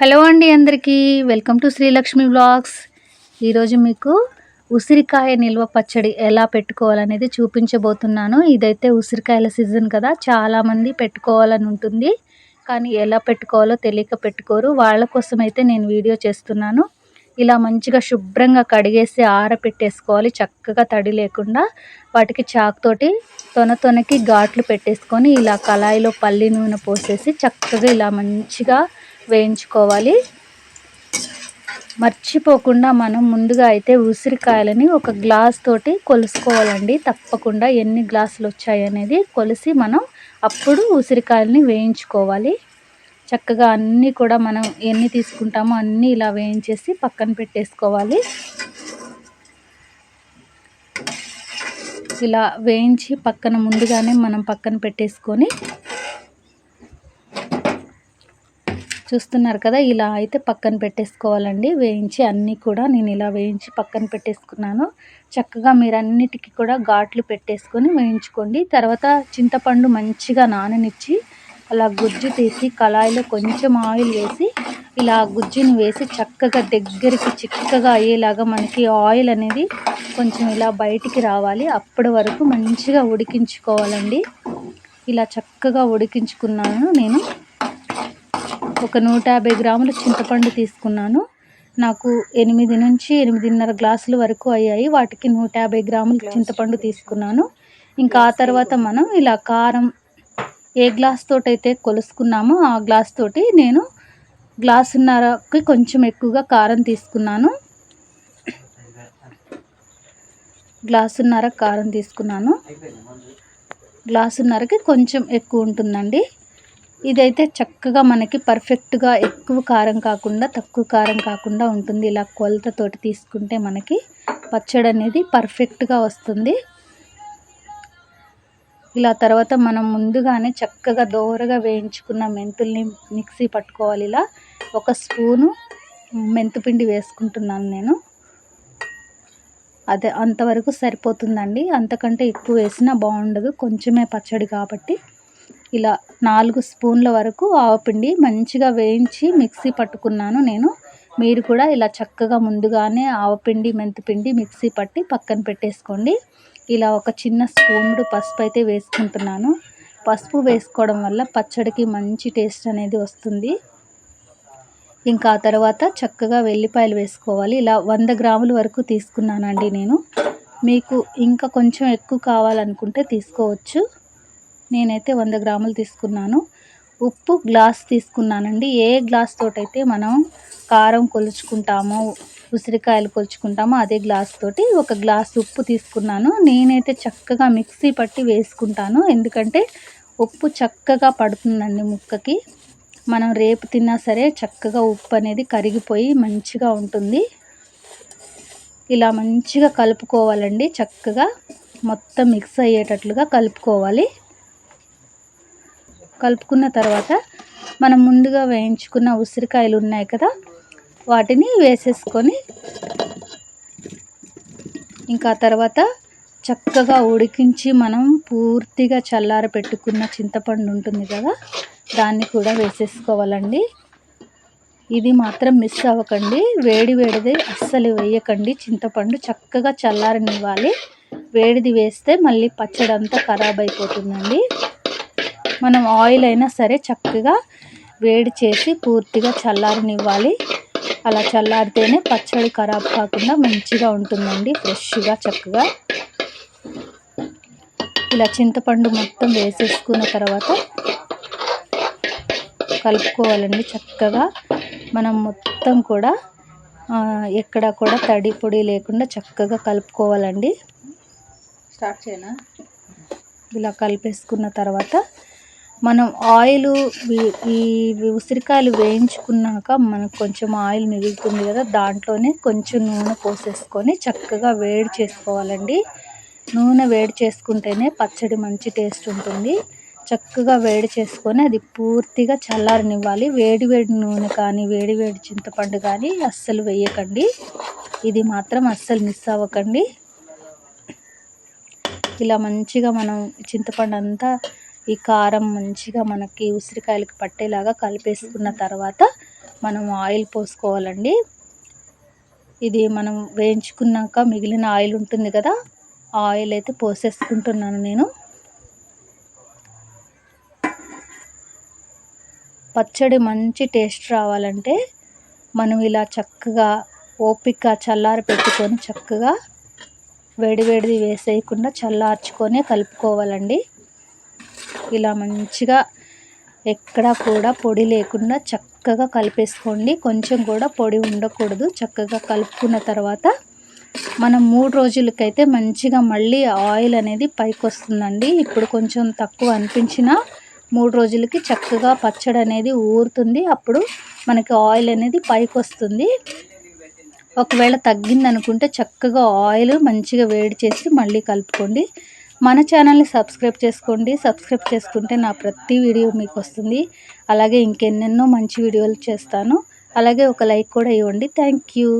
Hello అండి అందరికీ welcome to Srilakshmi vlogs. ఈరోజు మీకు ఉసిరికాయ నిల్వ పచ్చడి ఎలా పెట్టుకోవాలనేది చూపించబోతున్నాను. ఇదైతే ఉసిరికాయల సీజన్ కదా, చాలామంది పెట్టుకోవాలని ఉంటుంది, కానీ ఎలా పెట్టుకోవాలో తెలియక పెట్టుకోరు. వాళ్ళ కోసం అయితే నేను వీడియో చేస్తున్నాను. ఇలా మంచిగా శుభ్రంగా కడిగేసి ఆరపెట్టేసుకోవాలి, చక్కగా తడి లేకుండా. వాటికి చాకుతోటి తొనకి ఘాట్లు పెట్టేసుకొని ఇలా కళాయిలో పల్లి నూనె పోసేసి చక్కగా ఇలా మంచిగా వేయించుకోవాలి. మర్చిపోకుండా మనం ముందుగా అయితే ఉసిరికాయలని ఒక గ్లాస్ తోటి కొలుసుకోవాలండి. తప్పకుండా ఎన్ని గ్లాసులు వచ్చాయి అనేది కొలిసి మనం అప్పుడు ఉసిరికాయలని వేయించుకోవాలి. చక్కగా అన్నీ కూడా మనం ఎన్ని తీసుకుంటామో అన్నీ ఇలా వేయించేసి పక్కన పెట్టేసుకోవాలి. ఇలా వేయించి పక్కన ముందుగానే మనం పక్కన పెట్టేసుకొని, చూస్తున్నారు కదా, ఇలా అయితే పక్కన పెట్టేసుకోవాలండి. వేయించి అన్నీ కూడా నేను ఇలా వేయించి పక్కన పెట్టేసుకున్నాను. చక్కగా మీరు అన్నిటికీ కూడా ఘాట్లు పెట్టేసుకొని వేయించుకోండి. తర్వాత చింతపండు మంచిగా నాననిచ్చి అలా గుజ్జు తీసి కళాయిలో కొంచెం ఆయిల్ వేసి ఇలా గుజ్జుని వేసి చక్కగా దగ్గరికి చిక్కగా అయ్యేలాగా మనకి ఆయిల్ అనేది కొంచెం ఇలా బయటికి రావాలి. అప్పటి వరకు మంచిగా ఉడికించుకోవాలండి. ఇలా చక్కగా ఉడికించుకున్నాను. నేను ఒక 150 గ్రాముల చింతపండు తీసుకున్నాను. నాకు 8 నుంచి 8.5 గ్లాసుల వరకు అయ్యాయి. వాటికి 150 గ్రాముల చింతపండు తీసుకున్నాను. ఇంకా ఆ తర్వాత మనం ఇలా కారం ఏ గ్లాస్ తోటైతే కొలుసుకున్నామో ఆ గ్లాస్ తోటి నేను గ్లాసున్నరకి కొంచెం ఎక్కువగా కారం తీసుకున్నాను. గ్లాసున్నరకి కొంచెం ఎక్కువ ఉంటుందండి. ఇదైతే చక్కగా మనకి పర్ఫెక్ట్గా ఎక్కువ కారం కాకుండా తక్కువ కారం కాకుండా ఉంటుంది. ఇలా కొలతతోటి తీసుకుంటే మనకి పచ్చడి అనేది పర్ఫెక్ట్గా వస్తుంది. ఇలా తర్వాత మనం ముందుగానే చక్కగా దోరగా వేయించుకున్న మెంతుల్ని మిక్సీ పట్టుకోవాలి. ఇలా 1 స్పూను మెంతుపిండి వేసుకుంటున్నాను నేను. అదే అంతవరకు సరిపోతుందండి, అంతకంటే ఎక్కువ వేసినా బాగుండదు, కొంచెమే పచ్చడి కాబట్టి. ఇలా 4 స్పూన్ల వరకు ఆవపిండి మంచిగా వేయించి మిక్సీ పట్టుకున్నాను నేను. మీరు కూడా ఇలా చక్కగా ముందుగానే ఆవపిండి మెంతిపిండి మిక్సీ పట్టి పక్కన పెట్టేసుకోండి. ఇలా ఒక చిన్న స్పూనుడు పసుపు అయితే వేసుకుంటున్నాను. పసుపు వేసుకోవడం వల్ల పచ్చడికి మంచి టేస్ట్ అనేది వస్తుంది. ఇంకా ఆ తర్వాత చక్కగా వెల్లిపాయలు వేసుకోవాలి. ఇలా 100 గ్రాముల వరకు తీసుకున్నానండి నేను. మీకు ఇంకా కొంచెం ఎక్కువ కావాలనుకుంటే తీసుకోవచ్చు. నేనైతే 100 గ్రాములు తీసుకున్నాను. ఉప్పు గ్లాస్ తీసుకున్నానండి. ఏ గ్లాస్ తోటైతే మనం కారం కొలుచుకుంటామో ఉసిరికాయలు కొలుచుకుంటామో అదే గ్లాస్ తోటి 1 గ్లాస్ ఉప్పు తీసుకున్నాను. నేనైతే చక్కగా మిక్సీ పట్టి వేసుకుంటాను, ఎందుకంటే ఉప్పు చక్కగా పడుతుందండి ముక్కకి. మనం రేపు తిన్నా సరే చక్కగా ఉప్పు అనేది కరిగిపోయి మంచిగా ఉంటుంది. ఇలా మంచిగా కలుపుకోవాలండి. చక్కగా మొత్తం మిక్స్ అయ్యేటట్లుగా కలుపుకోవాలి. కలుపుకున్న తర్వాత మనం ముందుగా వేయించుకున్న ఉసిరికాయలు ఉన్నాయి కదా, వాటిని వేసేసుకొని ఇంకా తర్వాత చక్కగా ఉడికించి మనం పూర్తిగా చల్లార పెట్టుకున్న చింతపండు ఉంటుంది కదా, దాన్ని కూడా వేసేసుకోవాలండి. ఇది మాత్రం మిస్ అవ్వకండి, వేడిది అస్సలు వేయకండి. చింతపండు చక్కగా చల్లారనివ్వాలి. వేడిది వేస్తే మళ్ళీ పచ్చడి అంతా ఖరాబ్ అయిపోతుందండి. మనం ఆయిల్ అయినా సరే చక్కగా వేడి చేసి పూర్తిగా చల్లారనివ్వాలి. అలా చల్లారితేనే పచ్చడి ఖరాబ్ కాకుండా మంచిగా ఉంటుందండి, ఫ్రెష్గా చక్కగా. ఇలా చింతపండు మొత్తం వేసేసుకున్న తర్వాత కలుపుకోవాలండి చక్కగా. మనం మొత్తం కూడా ఎక్కడ కూడా తడి పొడి లేకుండా చక్కగా కలుపుకోవాలండి. స్టార్ట్ చేయనా? ఇలా కలిపేసుకున్న తర్వాత మనం ఆయిల్ ఈ ఉసిరికాయలు వేయించుకున్నాక మనకు కొంచెం ఆయిల్ మిగులుతుంది కదా, దాంట్లోనే కొంచెం నూనె పోసేసుకొని చక్కగా వేడి చేసుకోవాలండి. నూనె వేడి చేసుకుంటేనే పచ్చడి మంచి టేస్ట్ ఉంటుంది. చక్కగా వేడి చేసుకొని అది పూర్తిగా చల్లారనివ్వాలి. వేడి నూనె కానీ వేడి చింతపండు కానీ అస్సలు వేయకండి. ఇది మాత్రం అస్సలు మిస్ అవ్వకండి. ఇలా మంచిగా మనం చింతపండు అంతా ఈ కారం మంచిగా మనకి ఉసిరికాయలకు పట్టేలాగా కలిపేసుకున్న తర్వాత మనం ఆయిల్ పోసుకోవాలండి. ఇది మనం వేయించుకున్నాక మిగిలిన ఆయిల్ ఉంటుంది కదా, ఆ ఆయిల్ అయితే పోసేసుకుంటున్నాను నేను. పచ్చడి మంచి టేస్ట్ రావాలంటే మనం ఇలా చక్కగా ఓపిక చల్లారి పెట్టుకొని చక్కగా వేడివేడిది వేసేయకుండా చల్లార్చుకొని కలుపుకోవాలండి. ఇలా మంచిగా ఎక్కడా కూడా పొడి లేకుండా చక్కగా కలిపేసుకోండి. కొంచెం కూడా పొడి ఉండకూడదు. చక్కగా కలుపుకున్న తర్వాత మనం 3 రోజులకైతే మంచిగా మళ్ళీ ఆయిల్ అనేది పైకి వస్తుందండి. ఇప్పుడు కొంచెం తక్కువ అనిపించినా 3 రోజులకి చక్కగా పచ్చడి అనేది ఊరుతుంది. అప్పుడు మనకి ఆయిల్ అనేది పైకి వస్తుంది. ఒకవేళ తగ్గిందనుకుంటే చక్కగా ఆయిల్ మంచిగా వేడి చేసి మళ్ళీ కలుపుకోండి. మన ఛానల్ని సబ్స్క్రైబ్ చేసుకోండి. సబ్స్క్రైబ్ చేసుకుంటే నా ప్రతి వీడియో మీకు వస్తుంది. అలాగే ఇంకెన్నెన్నో మంచి వీడియోలు చేస్తాను. అలాగే ఒక లైక్ కూడా ఇవ్వండి. Thank you.